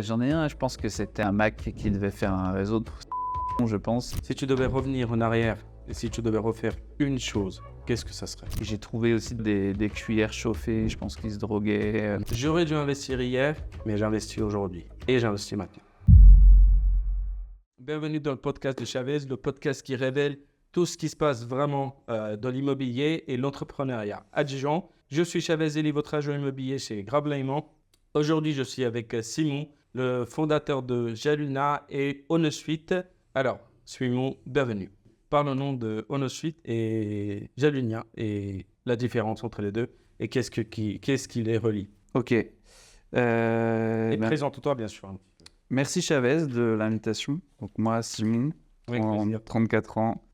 J'en ai un, je pense que c'était un Mac qui devait faire un réseau de je pense. Si tu devais revenir en arrière et si tu devais refaire une chose, qu'est-ce que ça serait? J'ai trouvé aussi des cuillères chauffées, je pense qu'ils se droguaient. J'aurais dû investir hier, mais j'investis aujourd'hui. Et j'investis maintenant. Bienvenue dans le podcast de Chavez, le podcast qui révèle tout ce qui se passe vraiment dans l'immobilier et l'entrepreneuriat à Dijon. Je suis Chavez Eli, votre agent immobilier chez Grablaiement. Aujourd'hui, je suis avec Simon, le fondateur de Jaluna et HonoSuite. Alors, Simon, bienvenue. Parlons de HonoSuite et Jaluna et la différence entre les deux et qu'est-ce qui les relie. Ok. Et présente-toi, bien sûr. Merci Chavez de l'invitation. Donc moi, Simon, Avec plaisir. 34 ans,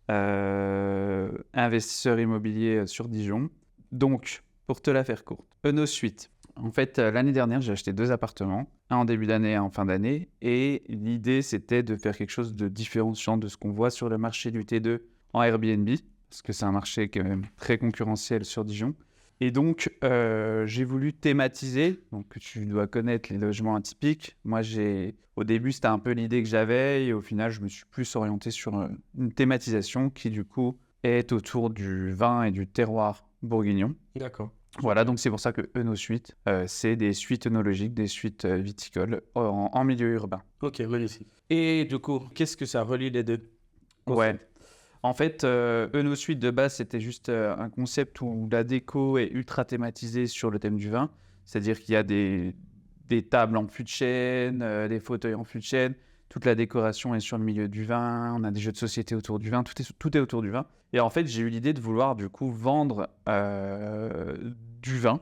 investisseur immobilier sur Dijon. Donc, pour te la faire courte, HonoSuite. En fait, l'année dernière, j'ai acheté 2 appartements, un en début d'année et un en fin d'année. Et l'idée, c'était de faire quelque chose de différenciant de ce qu'on voit sur le marché du T2 en Airbnb, parce que c'est un marché quand même très concurrentiel sur Dijon. Et donc, j'ai voulu thématiser. Donc, tu dois connaître les logements atypiques. Moi, au début, c'était un peu l'idée que j'avais. Et au final, je me suis plus orienté sur une thématisation qui, du coup, est autour du vin et du terroir bourguignon. D'accord. Voilà, donc c'est pour ça que HonoSuite, c'est des suites œnologiques, des suites viticoles en milieu urbain. Ok, magnifique. Et du coup, qu'est-ce que ça relie les deux? Ouais. En fait, HonoSuite de base, c'était juste un concept où la déco est ultra thématisée sur le thème du vin. C'est-à-dire qu'il y a des tables en fût de chêne, des fauteuils en fût de chêne. Toute la décoration est sur le milieu du vin. On a des jeux de société autour du vin. Tout est autour du vin. Et en fait, j'ai eu l'idée de vouloir du coup vendre du vin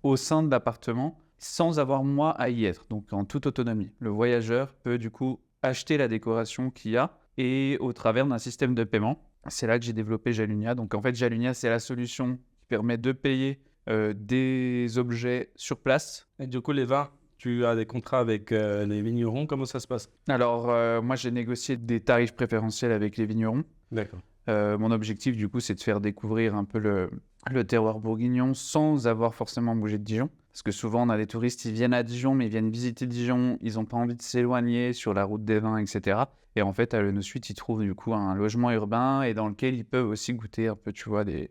au sein de l'appartement sans avoir moi à y être. Donc en toute autonomie. Le voyageur peut du coup acheter la décoration qu'il y a et au travers d'un système de paiement. C'est là que j'ai développé Jaluna. Donc en fait, Jaluna, c'est la solution qui permet de payer des objets sur place. Et du coup, les vins, tu as des contrats avec les vignerons, comment ça se passe? Alors moi, j'ai négocié des tarifs préférentiels avec les vignerons. D'accord. Mon objectif, du coup, c'est de faire découvrir un peu le terroir bourguignon sans avoir forcément bougé de Dijon. Parce que souvent, on a des touristes, ils viennent à Dijon, mais ils viennent visiter Dijon, ils n'ont pas envie de s'éloigner sur la route des vins, etc. Et en fait, à HonoSuite, ils trouvent du coup un logement urbain et dans lequel ils peuvent aussi goûter un peu, tu vois, du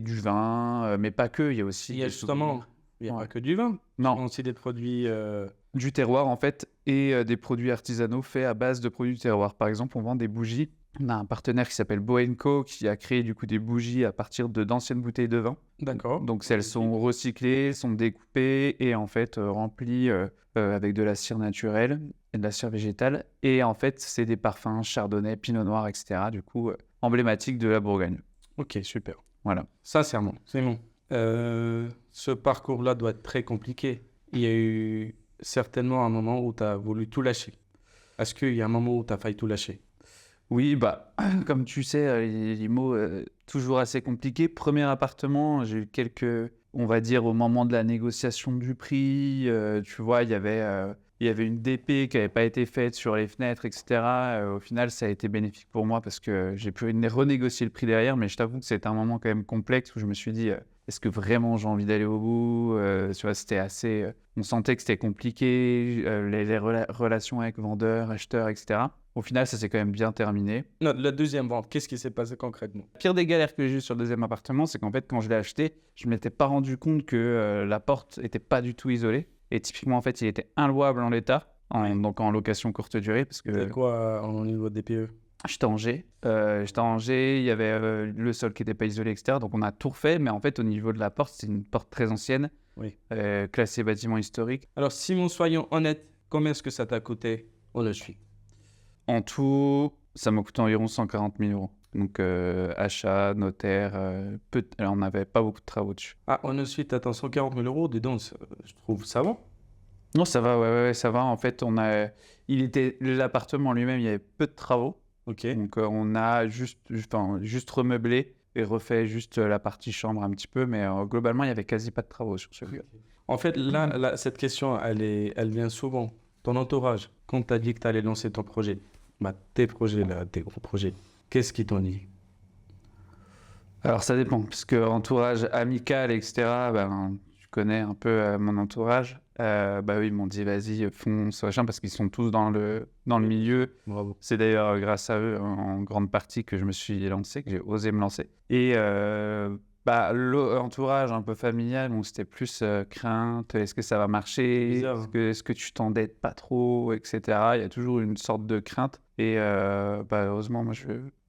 vin, mais pas que, il y a aussi Il y a des justement, souvenirs. il n'y a Ouais. pas que du vin. Non. Il y a aussi des produits. Du terroir, en fait, et des produits artisanaux faits à base de produits du terroir. Par exemple, on vend des bougies. On a un partenaire qui s'appelle Boenco qui a créé du coup des bougies à partir d'anciennes bouteilles de vin. D'accord. Donc elles sont recyclées, sont découpées et en fait remplies avec de la cire naturelle et de la cire végétale. Et en fait, c'est des parfums chardonnay, pinot noir, etc. Du coup, emblématiques de la Bourgogne. Ok, super. Voilà. Sincèrement, c'est bon. Ce parcours-là doit être très compliqué. Il y a eu certainement un moment où tu as voulu tout lâcher. Est-ce qu'il y a un moment où tu as failli tout lâcher? Oui, bah, comme tu sais, les mots toujours assez compliqués. Premier appartement, j'ai eu on va dire, au moment de la négociation du prix, tu vois, il y avait une DP qui n'avait pas été faite sur les fenêtres, etc. Au final, ça a été bénéfique pour moi parce que j'ai pu renégocier le prix derrière, mais je t'avoue que c'était un moment quand même complexe où je me suis dit, est-ce que vraiment j'ai envie d'aller au bout? Tu vois, c'était assez... on sentait que c'était compliqué, les relations avec vendeurs, acheteurs, etc. Au final, ça s'est quand même bien terminé. Non, la deuxième vente, qu'est-ce qui s'est passé concrètement? La pire des galères que j'ai eues sur le deuxième appartement, c'est qu'en fait, quand je l'ai acheté, je ne m'étais pas rendu compte que la porte n'était pas du tout isolée. Et typiquement, en fait, il était inlouable en l'état, donc en location courte durée, parce que C'est quoi au niveau des DPE? j'étais à Angers. Il y avait le sol qui n'était pas isolé, etc. Donc on a tout refait, mais en fait, au niveau de la porte, c'est une porte très ancienne, Oui. classée bâtiment historique. Alors, Simon, soyons honnêtes, combien est-ce que ça t'a coûté? On le suit. En tout, ça m'a coûté environ 140 000 euros. Donc achat, notaire, alors, on n'avait pas beaucoup de travaux dessus. Ah, on le suit, attends, 140 000 euros, dis donc, je trouve ça va. Non, ça va, ouais, ça va. En fait, l'appartement lui-même, il y avait peu de travaux. Ok. Donc on a juste remeublé et refait juste la partie chambre un petit peu, mais globalement, il n'y avait quasi pas de travaux sur celui-là. En fait, là, cette question, elle vient souvent. Ton entourage, quand tu as dit que tu allais lancer ton projet, tes projets, là, tes gros projets, qu'est-ce qu'ils t'ont dit? Alors ça dépend, parce que entourage amical, etc., ben, connais un peu mon entourage, eux, ils m'ont dit vas-y, fonce, machin, parce qu'ils sont tous dans le milieu. Bravo. C'est d'ailleurs grâce à eux, en grande partie, que je me suis lancé, que j'ai osé me lancer. Et l'entourage un peu familial, bon, c'était plus crainte, est-ce que ça va marcher, Bizarre, hein. est-ce que tu t'endettes pas trop, etc. Il y a toujours une sorte de crainte. Et heureusement, moi,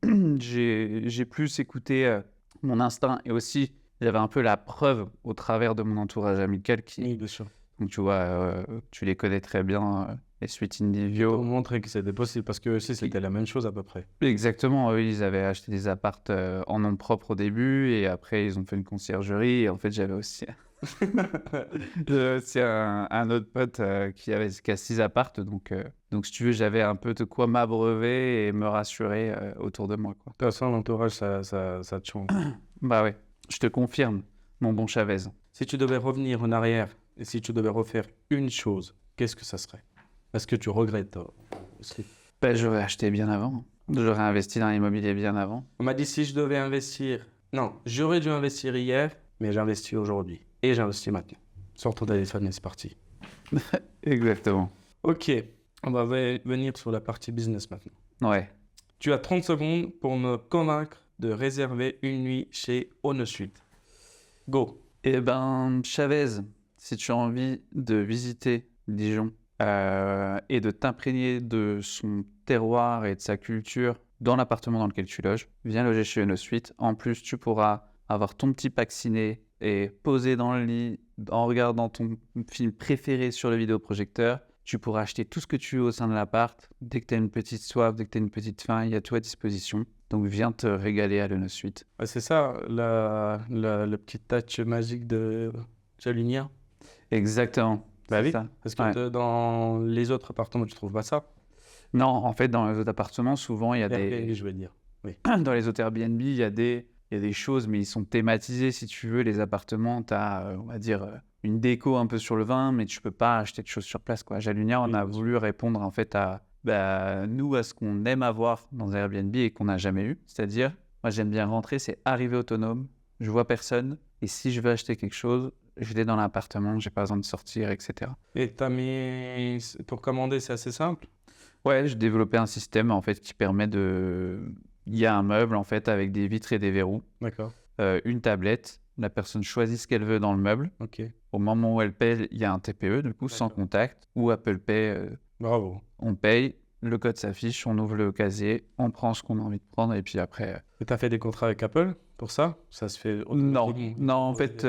j'ai plus écouté mon instinct. Et aussi, j'avais un peu la preuve au travers de mon entourage amical qui, Oui, bien sûr. donc tu vois, tu les connais très bien, les Sweet Indivio. Pour montrer que c'était possible, parce que eux aussi, c'était la même chose à peu près. Exactement, eux, ils avaient acheté des appartes en nom propre au début et après, ils ont fait une conciergerie. Et en fait, j'avais aussi un autre pote qui a 6 appartes. Donc, si tu veux, j'avais un peu de quoi m'abreuver et me rassurer autour de moi, quoi. De toute façon, l'entourage, ça te change. Bah ouais, je te confirme, mon bon Chavez. Si tu devais revenir en arrière et si tu devais refaire une chose, qu'est-ce que ça serait? Est-ce que tu regrettes? Bah, j'aurais acheté bien avant. J'aurais investi dans l'immobilier bien avant. On m'a dit si je devais investir. Non, j'aurais dû investir hier, mais j'investis aujourd'hui. Et j'investis maintenant. Sors ton téléphone et c'est parti. Exactement. Ok, on va venir sur la partie business maintenant. Ouais. Tu as 30 secondes pour me convaincre de réserver une nuit chez OneSuite. Go. Eh ben, Chavez, si tu as envie de visiter Dijon et de t'imprégner de son terroir et de sa culture dans l'appartement dans lequel tu loges, viens loger chez OneSuite. En plus, tu pourras avoir ton petit pack ciné et poser dans le lit en regardant ton film préféré sur le vidéoprojecteur. Tu pourras acheter tout ce que tu veux au sein de l'appart. Dès que tu as une petite soif, dès que tu as une petite faim, il y a tout à disposition. Donc viens te régaler à l'OneSuite. Ouais, c'est ça, le petit touch magique de Jalunière. Exactement. Bah c'est oui, ça. parce que Ouais. dans les autres appartements, tu trouves pas ça. Non, en fait, dans les autres appartements, souvent, il y a Airbnb, des... je veux dire. Dans les autres Airbnb, il y a des choses, mais ils sont thématisés, si tu veux. Les appartements, tu as, on va dire, une déco un peu sur le vin, mais tu peux pas acheter de choses sur place, quoi. Jalunière, on Oui, a bien sûr. voulu répondre, en fait, à ce qu'on aime avoir dans un Airbnb et qu'on n'a jamais eu. C'est-à-dire, moi, j'aime bien rentrer, c'est arriver autonome, je vois personne, et si je veux acheter quelque chose, je l'ai dans l'appartement, j'ai pas besoin de sortir, etc. Et t'as mis... Pour commander, c'est assez simple. Ouais, j'ai développé un système, en fait, qui permet de... Il y a un meuble, en fait, avec des vitres et des verrous, D'accord. une tablette, la personne choisit ce qu'elle veut dans le meuble. Ok. Au moment où elle paye, il y a un TPE, du coup, sans D'accord. contact, ou Apple Pay, Bravo. on paye, le code s'affiche, on ouvre le casier, on prend ce qu'on a envie de prendre, et puis après... Et t'as fait des contrats avec Apple pour ça? Ça se fait Non, automatiquement. non, en fait,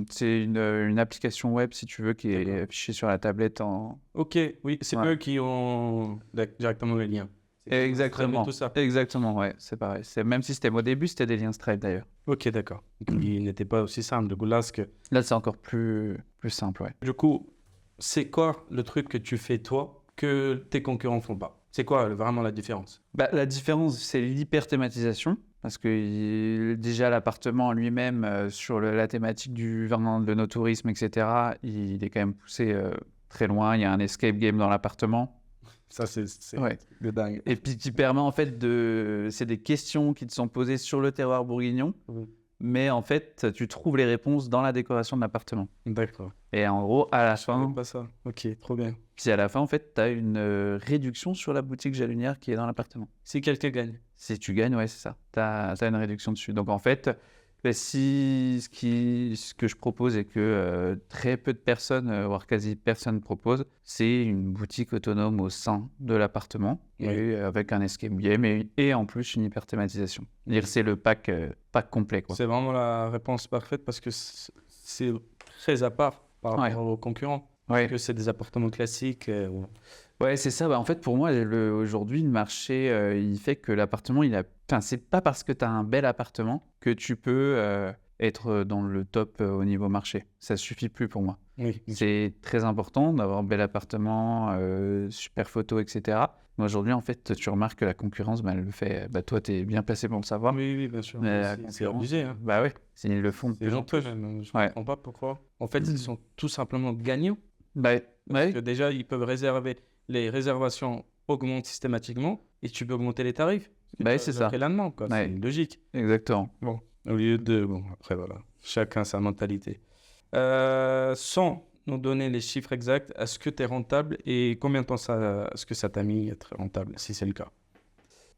c'est une application web, si tu veux, qui est D'accord. affichée sur la tablette en... Ok, oui, c'est Ouais. eux qui ont directement les liens. Exactement, Tout ça. exactement, ouais, c'est pareil. Même système. Au début, c'était des liens Stripe, d'ailleurs. Ok, d'accord. Il n'était pas aussi simple. Du coup, là, Là, c'est encore plus simple, ouais. du coup, c'est quoi le truc que tu fais toi que tes concurrents font pas? C'est quoi vraiment la différence? Bah, la différence, c'est l'hyper-thématisation. Parce que déjà, l'appartement en lui-même, sur la thématique du vin, de nos tourismes, etc., il est quand même poussé très loin. Il y a un escape game dans l'appartement. Ça, c'est Ouais. de dingue. Et puis qui permet en fait c'est des questions qui te sont posées sur le terroir bourguignon, Oui. mais en fait, tu trouves les réponses dans la décoration de l'appartement. D'accord. Et en gros, à la Je savais fin, pas ça. Ok, trop bien. puis à la fin, en fait, tu as une réduction sur la boutique Jalunière qui est dans l'appartement. Si quelqu'un gagne. Si tu gagnes, ouais, c'est ça. Tu as une réduction dessus. Donc en fait, ce que je propose et que très peu de personnes, voire quasi personne propose, c'est une boutique autonome au sein de l'appartement, Oui. et avec un escape game et en plus une hyper-thématisation. C'est-à-dire c'est le pack complet, quoi. C'est vraiment la réponse parfaite parce que c'est très à part par rapport Ouais. aux concurrents. Ouais. Que c'est des appartements classiques. Ouais, c'est ça. Bah, en fait, pour moi, aujourd'hui, le marché, il fait que l'appartement, enfin, c'est pas parce que tu as un bel appartement que tu peux être dans le top au niveau marché. Ça suffit plus pour moi. Oui. C'est très important d'avoir un bel appartement, super photo, etc. Mais aujourd'hui, en fait, tu remarques que la concurrence, elle le fait. Toi, tu es bien placé pour le savoir. Oui, bien sûr. Mais la C'est concurrence, abusé. Hein. bah ouais, ils le font de C'est plus en honteux plus. même. Je Ouais. comprends pas pourquoi. En fait, ils sont tout simplement gagnants. Bah, Parce ouais, que déjà, ils peuvent réserver. Les réservations augmentent systématiquement et tu peux augmenter les tarifs. Bah, c'est ça. Après la demande, quoi. Ouais. C'est logique. exactement. Bon, au lieu de... Bon, après, voilà. Chacun sa mentalité. Sans nous donner les chiffres exacts, est-ce que tu es rentable et combien de temps est-ce que ça t'a mis à être rentable, si c'est le cas?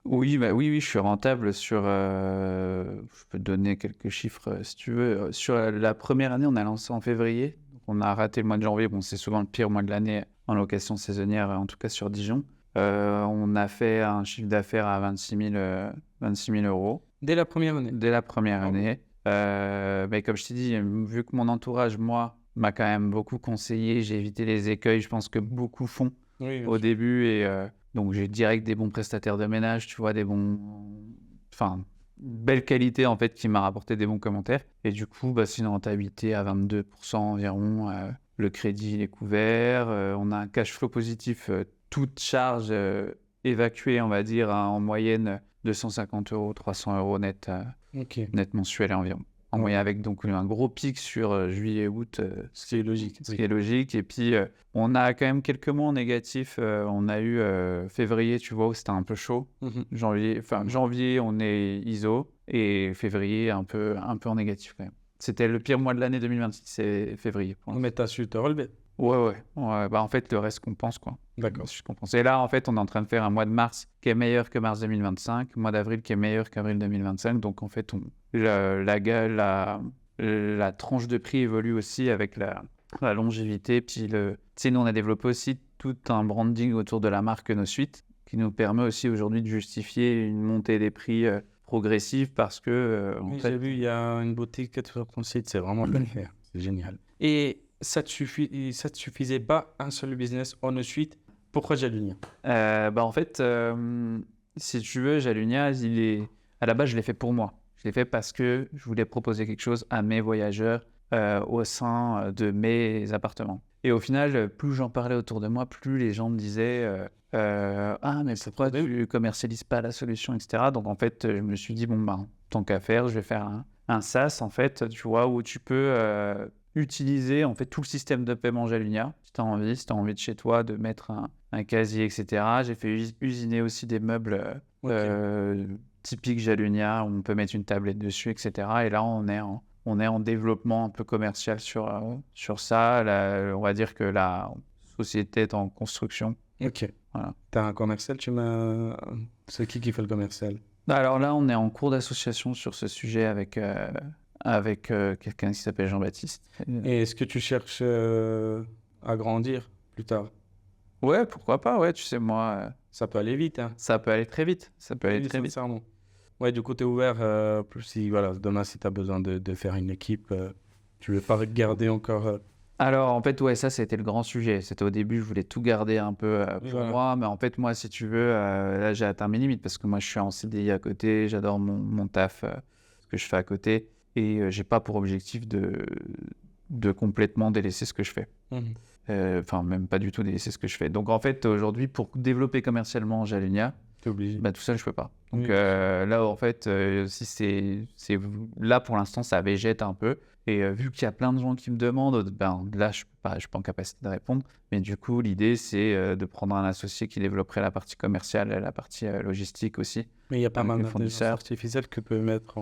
Oui, oui, je suis rentable sur. Je peux te donner quelques chiffres si tu veux. Sur la première année, on a lancé en février. Donc, on a raté le mois de janvier. Bon, c'est souvent le pire mois de l'année en location saisonnière, en tout cas sur Dijon. On a fait un chiffre d'affaires à 26 000 euros Dès la première année. dès la première Ah oui. année. Mais comme je t'ai dit, vu que mon entourage, moi, m'a quand même beaucoup conseillé, j'ai évité les écueils, je pense que beaucoup font Oui, bien au sûr. début. Et donc, j'ai direct des bons prestataires de ménage, tu vois, des bons. Enfin, belle qualité en fait qui m'a rapporté des bons commentaires. Et du coup, c'est une rentabilité à 22% environ. Le crédit il est couvert. On a un cash flow positif, toute charge évacuée, on va dire, en moyenne 250 euros, 300 euros net, Ok. net mensuel environ. En Ouais. moyenne, avec donc un gros pic sur juillet-août, Ce qui est logique. ce qui est logique. Et puis, on a quand même quelques mois en négatif. On a eu février, tu vois, où c'était un peu chaud. Mhm. Janvier, on est ISO. Et février, un peu en négatif quand même. C'était le pire mois de l'année 2026, c'est février. Pour l'instant. Mais tu as su te relever. Ouais. En fait, le reste compense, quoi. D'accord. Je compense. Et là, en fait, on est en train de faire un mois de mars qui est meilleur que mars 2025, mois d'avril qui est meilleur qu'avril 2025. Donc, en fait, la tranche de prix évolue aussi avec la longévité. Puis, tu sais, nous, on a développé aussi tout un branding autour de la marque Nos Suites qui nous permet aussi aujourd'hui de justifier une montée des prix progressive parce que, en Oui, fait, j'ai vu, il y a une boutique sur ton site, c'est vraiment bien fait. C'est génial. Et ça te suffisait pas un seul business en suite. Pourquoi Jalunia? En fait, si tu veux, Jalunia, à la base, je l'ai fait pour moi. Je l'ai fait parce que je voulais proposer quelque chose à mes voyageurs au sein de mes appartements. Et au final, plus j'en parlais autour de moi, plus les gens me disaient Ah, mais C'est pourquoi trop bien. tu commercialises pas la solution, etc. Donc en fait, je me suis dit bon, tant qu'à faire, je vais faire un SaaS, en fait, tu vois, où tu peux utiliser en fait tout le système de paiement Jalunia. Si tu as envie de chez toi de mettre un casier, etc. J'ai fait usiner aussi des meubles Ok. typiques Jalunia où on peut mettre une tablette dessus, etc. Et là, on est en développement un peu commercial sur ça. Là, on va dire que la société est en construction. Ok. Voilà. T'as un commercial, c'est qui fait le commercial? Alors là, on est en cours d'association sur ce sujet avec quelqu'un qui s'appelle Jean-Baptiste. Et est-ce que tu cherches à grandir plus tard? Ouais, pourquoi pas, ouais, tu sais, moi, Ça peut aller vite, hein. ça peut aller très vite. Ça peut aller Oui, très vite. sincèrement. Ouais, du coup, tu es ouvert. Plus si, voilà, demain, si tu as besoin de faire une équipe, tu veux pas garder encore. Alors, en fait, ouais, ça, c'était le grand sujet. C'était au début, je voulais tout garder un peu Oui, pour voilà. moi. Mais en fait, moi, si tu veux, là, j'ai atteint mes limites parce que moi, je suis en CDI à côté. J'adore mon taf, ce que je fais à côté. Et j'ai pas pour objectif de complètement délaisser ce que je fais. Mhm. Enfin, même pas du tout délaisser ce que je fais. Donc, en fait, aujourd'hui, pour développer commercialement Jalunia, T'es obligé. tout seul, je peux pas. Donc Oui. là, en fait, si là pour l'instant, ça végète un peu. Et vu qu'il y a plein de gens qui me demandent, là, je suis pas en capacité de répondre. Mais du coup, l'idée, c'est de prendre un associé qui développerait la partie commerciale et la partie logistique aussi. Mais il y a pas Avec mal les d'intelligence fournisseurs. artificielle que tu peux mettre à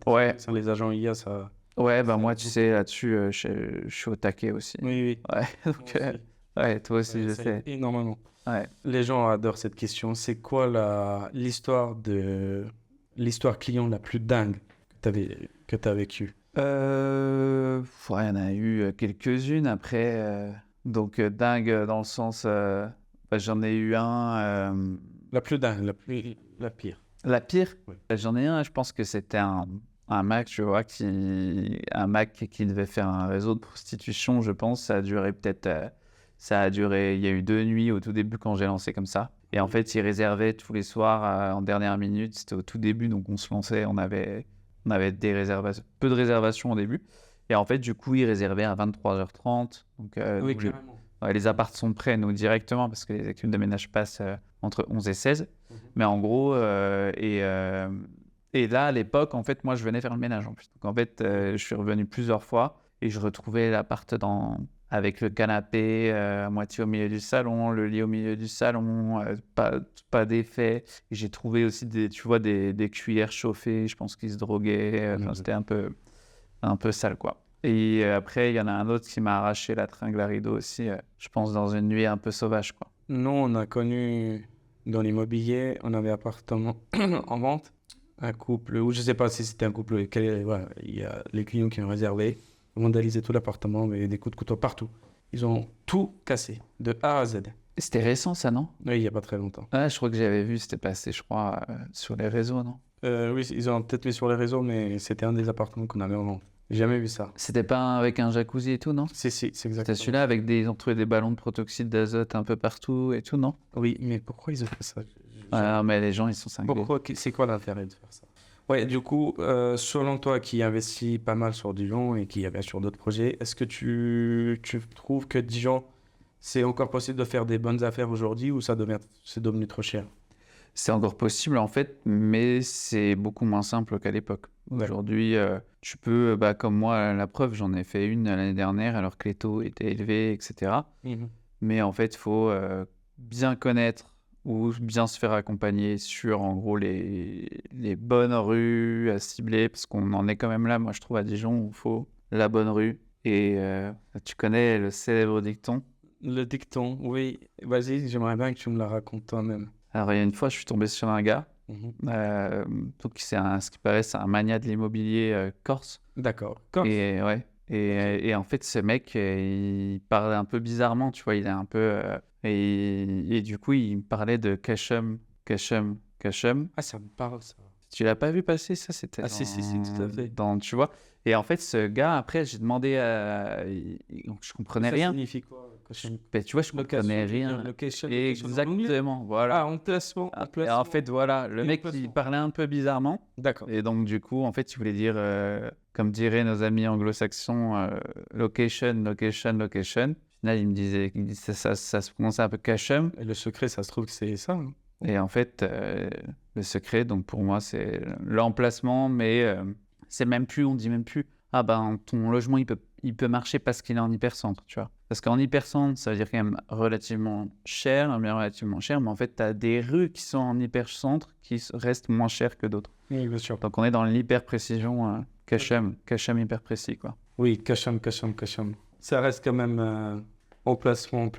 Ouais. disposition. Les agents IA, ça. Ouais, Ça moi, aide tu beaucoup. sais, là-dessus, je suis au taquet aussi. Oui, oui. Ouais, Moi donc, aussi. ouais, toi aussi, je Ça sais. aide énormément. Ouais. Les gens adorent cette question. C'est quoi l'histoire client la plus dingue que t'as vécue? Ouais, il y en a eu quelques-unes après. Donc, dingue dans le sens. J'en ai eu un. La plus dingue, la pire. La pire, Oui. j'en ai un, je pense que c'était un Mac, tu vois, un Mac qui devait faire un réseau de prostitution, je pense. Ça a duré peut-être. Il y a eu 2 nuits au tout début quand j'ai lancé comme ça. Et en fait, ils réservaient tous les soirs en dernière minute. C'était au tout début, donc on se lançait. On avait peu de réservations au début. Et en fait, du coup, ils réservaient à 23h30. Donc, Oui, donc, carrément. les apparts sont prêts, nous, directement, parce que les équipes de ménage passent entre 11 et 16. Mhm. Mais en gros, et là, à l'époque, en fait, moi, je venais faire le ménage en plus. Donc, en fait, je suis revenu plusieurs fois et je retrouvais l'appart avec le canapé à moitié au milieu du salon, le lit au milieu du salon, pas d'effet. Et j'ai trouvé aussi tu vois, des cuillères chauffées, je pense qu'ils se droguaient. Enfin, Mhm. c'était un peu sale, quoi. Et après, il y en a un autre qui m'a arraché la tringle à rideau aussi, je pense, dans une nuit un peu sauvage, quoi. Nous, on a connu dans l'immobilier, on avait appartement en vente, un couple, ou je sais pas si c'était un couple, voilà, il y a les clients qui ont réservé, vandalisé tout l'appartement avec des coups de couteau partout. Ils ont tout cassé, de A à Z. C'était récent, ça, non? Oui, il y a pas très longtemps. Ah, je crois que j'avais vu, c'était passé, je crois, sur les réseaux, non? Oui, ils ont peut-être mis sur les réseaux, mais c'était un des appartements qu'on avait en vente. J'ai jamais vu ça. C'était pas avec un jacuzzi et tout, non? Si, c'est C'était exactement. celui-là avec ils ont trouvé des ballons de protoxyde d'azote un peu partout et tout, non? Oui, mais pourquoi ils ont fait ça? Ah, mais les gens, ils sont cinglés. Pourquoi? C'est quoi l'intérêt de faire ça? Ouais, du coup, selon toi qui investis pas mal sur Dijon et qui a bien sûr d'autres projets, est-ce que tu trouves que Dijon, c'est encore possible de faire des bonnes affaires aujourd'hui ou c'est devenu trop cher? C'est encore possible en fait, mais c'est beaucoup moins simple qu'à l'époque. D'accord. Aujourd'hui, tu peux, comme moi, la preuve, j'en ai fait une l'année dernière alors que les taux étaient élevés, etc. Mais en fait, il faut bien connaître ou bien se faire accompagner sur, en gros, les bonnes rues à cibler, parce qu'on en est quand même là, moi, je trouve, à Dijon, où il faut la bonne rue. Et tu connais le célèbre dicton. Le dicton, oui. Vas-y, j'aimerais bien que tu me la racontes toi-même. Alors, il y a une fois, je suis tombé sur un gars. Donc, ce qui paraît, c'est un magnat de l'immobilier corse. D'accord. Et ouais. Et en fait, ce mec, il parlait un peu bizarrement, tu vois. Il est un peu. Et du coup, il me parlait de Cachem, Cachem, Cachem. Ah, ça me parle, ça. Tu l'as pas vu passer, ça? C'était Ah, si, tout à fait. tu vois. Et en fait, ce gars, après, j'ai demandé donc, je comprenais rien. Ça signifie quoi? Ben, tu vois, je comprenais rien. Location, Exactement, voilà. Ah, emplacement. Et en fait, voilà, le mec, il Emplacement. parlait un peu bizarrement. D'accord. Et donc, du coup, en fait, il voulait dire, comme diraient nos amis anglo-saxons, location, location, location. Au final, il me disait ça se prononçait un peu Cachem. Et le secret, ça se trouve que c'est ça. Hein. Et en fait, le secret, donc pour moi, c'est l'emplacement, mais c'est même plus, on dit même plus, ah ben, ton logement, il peut marcher parce qu'il est en hypercentre, tu vois. Parce qu'en hypercentre, ça veut dire quand même relativement cher, mais en fait, tu as des rues qui sont en hypercentre qui restent moins chères que d'autres. Oui, bien sûr. Donc on est dans l'hyper-précision, Cachem hyper précis, quoi. Oui, Cachem. Ça reste quand même emplacement.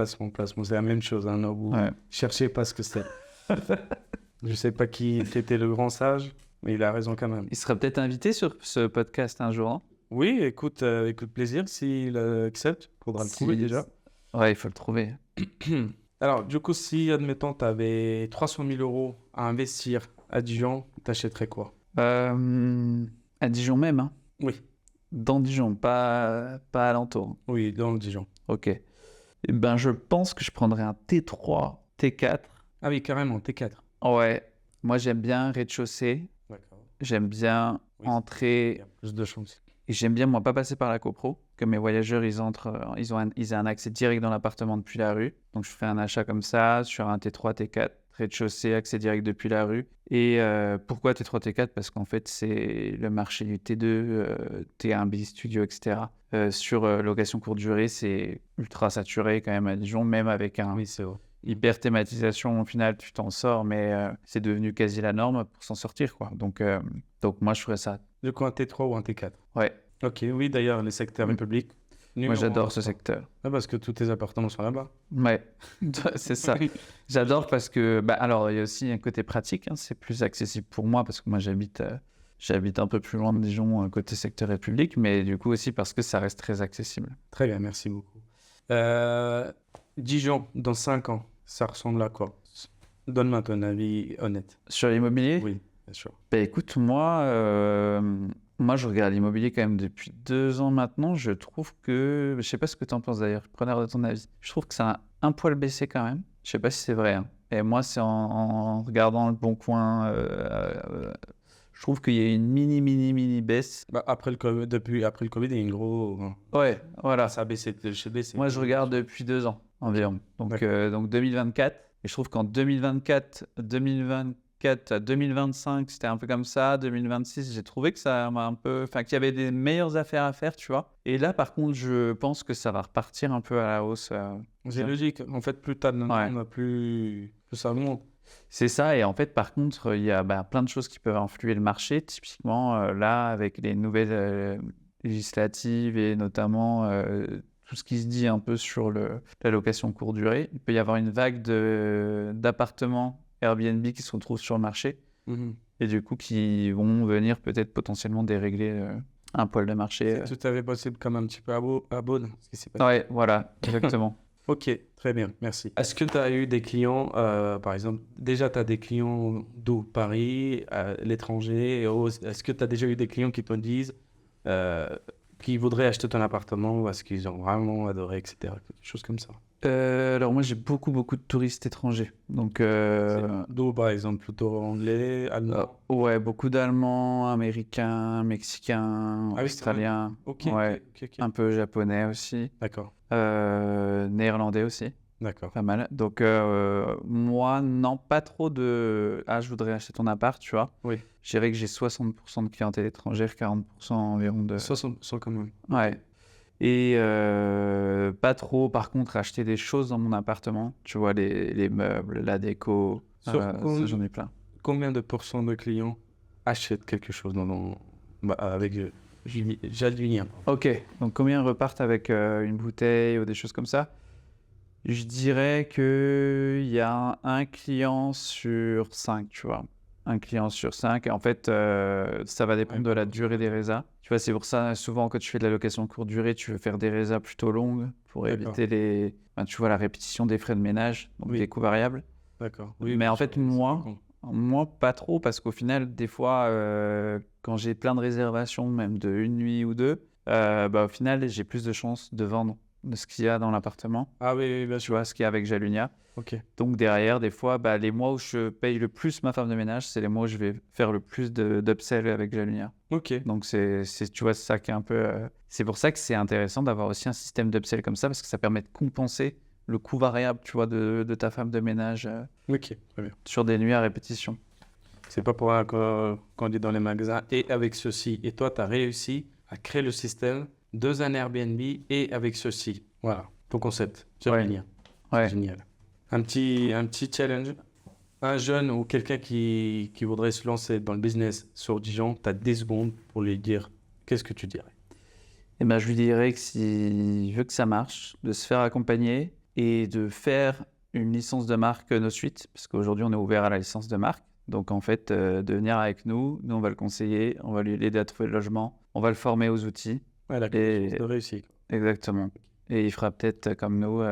C'est la même chose. Hein, vous Ouais. cherchez pas ce que c'est. Je sais pas qui était le grand sage, mais il a raison quand même. Il serait peut-être invité sur ce podcast un jour, hein. Oui, écoute, avec plaisir, s'il accepte, faudra le trouver déjà. Ouais, il faut le trouver. Alors, du coup, si, admettons, tu avais 300 000 euros à investir à Dijon, t'achèterais quoi? À Dijon même, hein. Oui. Dans Dijon, pas alentour. Oui, dans le Dijon. Ok. Eh ben, je pense que je prendrais un T3, T4. Ah oui, carrément, T4. Ouais. Moi, j'aime bien rez-de-chaussée. D'accord. J'aime bien Oui, il y entrer. a plus de chance. Et j'aime bien, moi, pas passer par la copro. Que mes voyageurs, ils entrent, ils aient un accès direct dans l'appartement depuis la rue. Donc, je fais un achat comme ça sur un T3, T4, rez-de-chaussée, accès direct depuis la rue. Et pourquoi T3, T4? Parce qu'en fait, c'est le marché du T2, T1 bis, studio, etc. Sur location courte durée, c'est ultra saturé quand même à Dijon, même avec un Oui, c'est vrai. hyper thématisation. Au final, tu t'en sors, mais c'est devenu quasi la norme pour s'en sortir, quoi. Donc moi, je ferais ça. Du coup, un T3 ou un T4? Ouais. Ok, oui, d'ailleurs, les secteurs publics. Moi, j'adore ce secteur. Ah, parce que tous tes appartements sont là-bas. Ouais, c'est ça. J'adore parce que, alors, il y a aussi un côté pratique, hein, c'est plus accessible pour moi parce que moi, j'habite un peu plus loin de Dijon, côté secteur et public, mais du coup aussi parce que ça reste très accessible. Très bien, merci beaucoup. Dijon, dans 5 ans, ça ressemble à quoi? Donne-moi ton avis honnête. Sur l'immobilier? Oui, bien sûr. Écoute, moi, je regarde l'immobilier quand même depuis 2 ans maintenant. Je trouve que, je sais pas ce que tu en penses d'ailleurs, preneur de ton avis. Je trouve que ça a un poil baissé quand même. Je sais pas si c'est vrai, hein. Et moi, c'est en regardant le Bon Coin, je trouve qu'il y a une mini baisse. Après le Covid, il y a une grosse... Ouais, voilà. Ça a baissé. Moi, je regarde depuis 2 ans environ. Donc 2024. Et je trouve qu'en 2024 à 2025, c'était un peu comme ça. 2026, j'ai trouvé que ça m'a un peu... Enfin, qu'il y avait des meilleures affaires à faire, tu vois. Et là, par contre, je pense que ça va repartir un peu à la hausse. C'est logique. En fait, plus t'as de monde, plus ça monte. C'est ça. Et en fait, par contre, il y a plein de choses qui peuvent influer le marché. Typiquement, là, avec les nouvelles législatives et notamment tout ce qui se dit un peu sur la location courte durée. Il peut y avoir une vague d'appartements Airbnb qui se retrouvent sur le marché et du coup qui vont venir peut-être potentiellement dérégler un poil de marché. C'est tout à fait possible comme un petit peu à Beaune, ce qui s'est passé. Ouais, voilà, exactement. Ok, très bien, merci. Est-ce que tu as eu des clients, par exemple, déjà tu as des clients d'où? Paris, l'étranger, est-ce que tu as déjà eu des clients qui te disent qui voudraient acheter ton appartement ou est-ce qu'ils ont vraiment adoré, etc. Quelque chose comme ça. Alors moi j'ai beaucoup de touristes étrangers. Donc D'où par exemple plutôt anglais, allemand? ouais, beaucoup d'Allemands, Américains, Mexicains, Ah oui, Australiens, ok, ouais, ok. un peu Japonais aussi, D'accord, Néerlandais aussi, d'accord. pas mal. Donc moi non, pas trop de je voudrais acheter ton appart, tu vois. Oui. Je dirais que j'ai 60% de clientèle étrangère, 40% environ de... 60% quand même. Ouais. Et pas trop, par contre, acheter des choses dans mon appartement. Tu vois, les meubles, la déco, ça j'en ai plein. Combien de pourcents de clients achètent quelque chose avec Julien? Ok, donc combien repartent avec une bouteille ou des choses comme ça? Je dirais qu'il y a un client sur 5, tu vois. Un client sur 5. Et en fait, ça va dépendre de la durée des résas. Tu vois, c'est pour ça, souvent, quand tu fais de la location courte durée, tu veux faire des résas plutôt longues pour éviter tu vois, la répétition des frais de ménage, donc des coûts variables. D'accord. Oui, mais en fait, moi, pas trop, parce qu'au final, des fois, quand j'ai plein de réservations, même de une nuit ou deux, au final, j'ai plus de chances de vendre de ce qu'il y a dans l'appartement. Ah oui, bien Tu sûr. vois, ce qu'il y a avec Jalunia. Ok. Donc derrière, des fois, les mois où je paye le plus ma femme de ménage, c'est les mois où je vais faire le plus d'upsell avec Jalunia. Ok. Donc tu vois, c'est ça qui est un peu... C'est pour ça que c'est intéressant d'avoir aussi un système d'upsell comme ça, parce que ça permet de compenser le coût variable, tu vois, de ta femme de ménage Ok, très bien. sur des nuits à répétition. C'est pas pour rien qu'on dit dans les magasins. Et avec ceci, et toi, tu as réussi à créer le système, 2 ans Airbnb et avec ceci. Voilà, ton concept. Génial. Ouais. Génial. Un petit challenge. Un jeune ou quelqu'un qui voudrait se lancer dans le business sur Dijon, tu as 10 secondes pour lui dire qu'est-ce que tu dirais? Eh ben, je lui dirais que s'il veut que ça marche, de se faire accompagner et de faire une licence de marque No Suite, parce qu'aujourd'hui, on est ouvert à la licence de marque. Donc, en fait, de venir avec nous, on va le conseiller, on va lui aider à trouver le logement, on va le former aux outils. Ouais, la chance de réussir. Exactement. Et il fera peut-être, comme nous,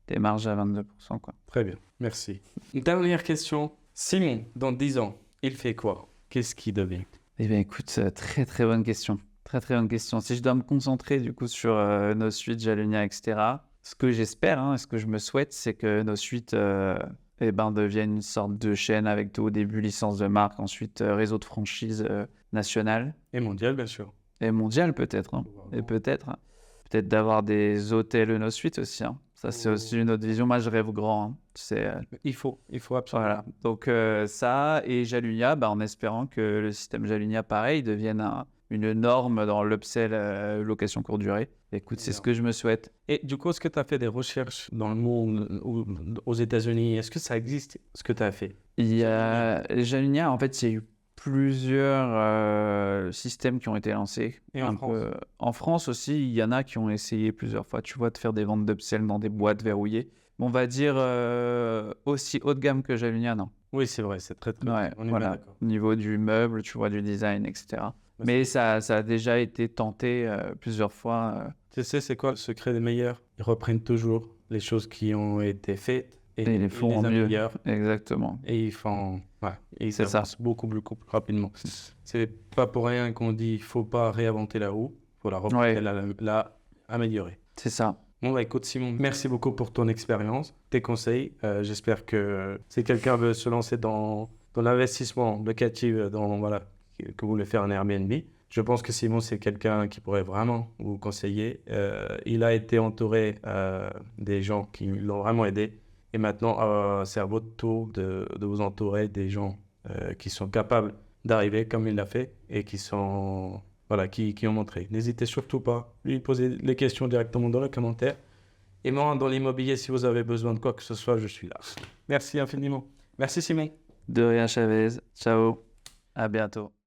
des marges à 22%, quoi. Très bien, merci. Une dernière question. Simon, dans 10 ans, il fait quoi? Qu'est-ce qu'il devient? Eh bien, écoute, très, très bonne question. Très, très bonne question. Si je dois me concentrer, du coup, sur No Suite, Jalunia, etc., ce que j'espère, et ce que je me souhaite, c'est que No Suite devienne une sorte de chaîne avec au début licence de marque, ensuite réseau de franchise national. Et mondial, bien sûr. Et mondial, peut-être. Et peut-être d'avoir des hôtels No Suite aussi. Ça, c'est aussi une autre vision. Moi, je rêve grand. Tu sais, il faut absolument. Voilà. Donc, ça, et Jalunia, en espérant que le système Jalunia, pareil, devienne une norme dans l'upsell location courte durée. Écoute, c'est ce que je me souhaite. Et du coup, est-ce que tu as fait des recherches dans le monde ou aux États-Unis? Est-ce que ça existe, ce que tu as fait? Il y a Jalunia, en fait, il y a eu plusieurs systèmes qui ont été lancés. Et en France? En France aussi, il y en a qui ont essayé plusieurs fois, tu vois, de faire des ventes d'upsell dans des boîtes verrouillées. On va dire aussi haut de gamme que Jalunia, non. Oui, c'est vrai, c'est très très ouais, on est voilà. bien d'accord. Au niveau du meuble, tu vois, du design, etc. Mais ça a déjà été tenté plusieurs fois. Tu sais, c'est quoi le secret des meilleurs? Ils reprennent toujours les choses qui ont été faites et ils les font en mieux. améliorent. Exactement. Et ils font... Ouais, et c'est ça. Beaucoup plus rapidement. C'est pas pour rien qu'on dit il faut pas réinventer la roue, il faut la reprendre, la améliorer. C'est ça. Bon, écoute Simon, merci beaucoup pour ton expérience, tes conseils. J'espère que si quelqu'un veut se lancer dans l'investissement locatif, que vous voulez faire un Airbnb, je pense que Simon, c'est quelqu'un qui pourrait vraiment vous conseiller. Il a été entouré des gens qui l'ont vraiment aidé. Et maintenant, c'est à votre tour de vous entourer des gens qui sont capables d'arriver comme il l'a fait et qui sont... Voilà, qui ont montré. N'hésitez surtout pas à lui poser les questions directement dans les commentaires. Et moi, dans l'immobilier, si vous avez besoin de quoi que ce soit, je suis là. Merci infiniment. Merci Simon. De rien, Chavez. Ciao. À bientôt.